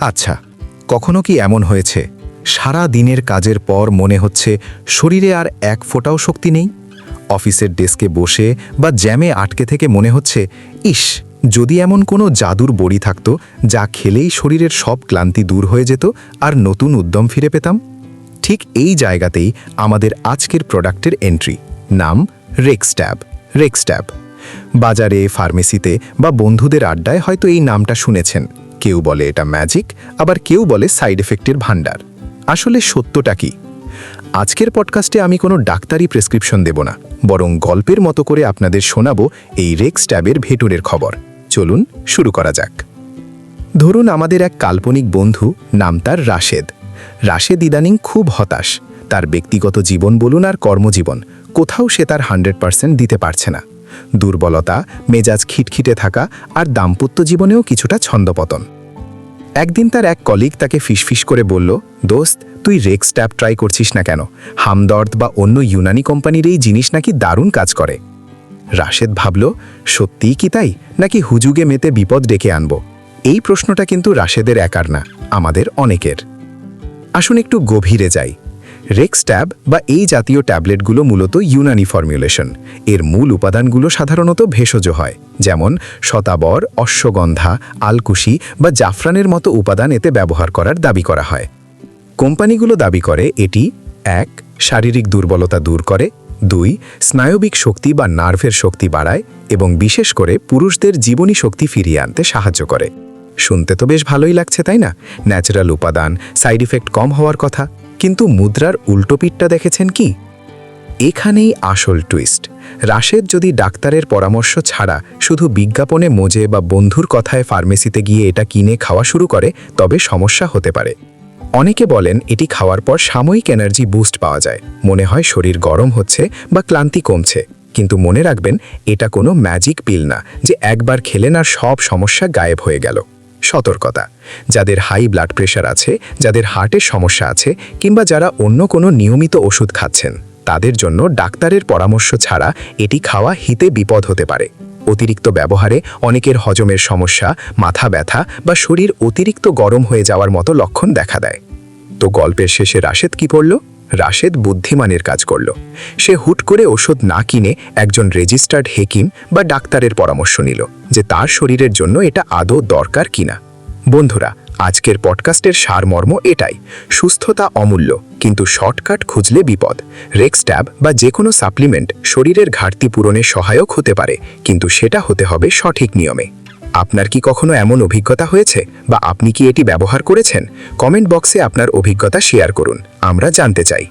আচ্ছা, কখনো কি এমন হয়েছে সারা দিনের কাজের পর মনে হচ্ছে শরীরে আর এক ফোঁটাও শক্তি নেই? অফিসের ডেস্কে বসে বা জ্যামে আটকে থেকে মনে হচ্ছে, ইস, যদি এমন কোনো জাদুর বড়ি থাকতো যা খেলেই শরীরের সব ক্লান্তি দূর হয়ে যেত আর নতুন উদ্যম ফিরে পেতাম। ঠিক এই জায়গাতেই আমাদের আজকের প্রোডাক্টের এন্ট্রি। নাম রেক্সট্যাব। রেক্সট্যাব বাজারে, ফার্মেসিতে বা বন্ধুদের আড্ডায় হয়তো এই নামটা শুনেছেন। কেউ বলে এটা ম্যাজিক, আবার কেউ বলে সাইড এফেক্টের ভান্ডার। আসলে সত্যটা কি? আজকের পডকাস্টে আমি কোনো ডাক্তারি প্রেসক্রিপশন দেব না, বরং গল্পের মতো করে আপনাদের শোনাবো এই রেক্সট্যাবের ভেতরের খবর। চলুন শুরু করা যাক। ধরুন আমাদের এক কাল্পনিক বন্ধু, নাম তার রাশেদ। রাশেদ ইদানিং খুব হতাশ। তার ব্যক্তিগত জীবন বলুন আর কর্মজীবন, কোথাও সে তার 100% দিতে পারছে না। দুর্বলতা, মেজাজ খিটখিটে থাকা আর দাম্পত্য জীবনেও কিছুটা ছন্দপতন। একদিন তার এক কলিগ তাকে ফিসফিস করে বলল, দোস্ত, তুই রেক্সট্যাব ট্রাই করছিস না কেন? হামদর্দ বা অন্য ইউনানি কোম্পানির এই জিনিস নাকি দারুণ কাজ করে। রাশেদ ভাবল, সত্যিই কি তাই, নাকি হুজুগে মেতে বিপদ ডেকে আনব? এই প্রশ্নটা কিন্তু রাশেদের একার না, আমাদের অনেকের। আসুন একটু গভীরে যাই। রেক্সট্যাব বা এই জাতীয় ট্যাবলেটগুলো মূলত ইউনানি ফর্মুলেশন। এর মূল উপাদানগুলো সাধারণত ভেষজ হয়, যেমন শতাবর, অশ্বগন্ধা, আলকুশি বা জাফরানের মতো উপাদান এতে ব্যবহার করার দাবি করা হয়। কোম্পানিগুলো দাবি করে এটি 1. শারীরিক দুর্বলতা দূর করে, 2. স্নায়বিক শক্তি বা নার্ভের শক্তি বাড়ায় এবং বিশেষ করে পুরুষদের জীবনী শক্তি ফিরিয়ে আনতে সাহায্য করে। শুনতে তো বেশ ভালোই লাগছে, তাই না? ন্যাচারাল উপাদান, সাইড ইফেক্ট কম হওয়ার কথা। কিন্তু মুদ্রার উল্টো পিঠটা দেখেছেন কি? এখানেই আসল টুইস্ট। রাশেদ যদি ডাক্তারের পরামর্শ ছাড়া শুধু বিজ্ঞাপনে মজে বা বন্ধুর কথায় ফার্মেসিতে গিয়ে এটা কিনে খাওয়া শুরু করে, তবে সমস্যা হতে পারে। অনেকে বলেন এটি খাওয়ার পর সাময়িক এনার্জি বুস্ট পাওয়া যায়, মনে হয় শরীর গরম হচ্ছে বা ক্লান্তি কমছে। কিন্তু মনে রাখবেন, এটা কোনো ম্যাজিক পিল না যে একবার খেলেন আর সব সমস্যা গায়েব হয়ে গেল। সতর্কতা, যাদের হাই ব্লাড প্রেশার আছে, যাদের হার্টের সমস্যা আছে, কিংবা যারা অন্য কোনো নিয়মিত ওষুধ খাচ্ছেন, তাদের জন্য ডাক্তারের পরামর্শ ছাড়া এটি খাওয়া হিতে বিপদ হতে পারে। অতিরিক্ত ব্যবহারে অনেকের হজমের সমস্যা, মাথা ব্যথা বা শরীর অতিরিক্ত গরম হয়ে যাওয়ার মতো লক্ষণ দেখা দেয়। তো গল্পের শেষে রাশেদ কি করল? রাশেদ বুদ্ধিমানের কাজ করল। সে হুট করে ওষুধ না কিনে একজন রেজিস্টার্ড হেকিম বা ডাক্তারের পরামর্শ নিল যে তার শরীরের জন্য এটা আদৌ দরকার কিনা। বন্ধুরা, আজকের পডকাস্টের সারমর্ম এটাই: সুস্থতা অমূল্য, কিন্তু শর্টকাট খুঁজলে বিপদ। রেক্সট্যাব বা যে কোনো সাপ্লিমেন্ট শরীরের ঘাটতি পূরণে সহায়ক হতে পারে, কিন্তু সেটা হতে হবে সঠিক নিয়মে। আপনার কি কখনো এমন অভিজ্ঞতা হয়েছে, বা আপনি কি এটি ব্যবহার করেছেন? কমেন্ট বক্সে আপনার অভিজ্ঞতা শেয়ার করুন, আমরা জানতে চাই।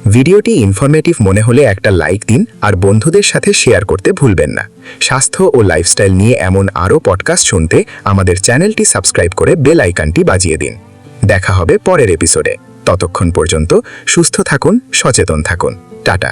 ভিডিওটি ইনফরমেটিভ মনে হলে একটা লাইক দিন আর বন্ধুদের সাথে শেয়ার করতে ভুলবেন না। স্বাস্থ্য ও লাইফস্টাইল নিয়ে এমন আরও পডকাস্ট শুনতে আমাদের চ্যানেলটি সাবস্ক্রাইব করে বেল আইকনটি বাজিয়ে দিন। দেখা হবে পরের এপিসোডে। ততক্ষণ পর্যন্ত সুস্থ থাকুন, সচেতন থাকুন। টাটা।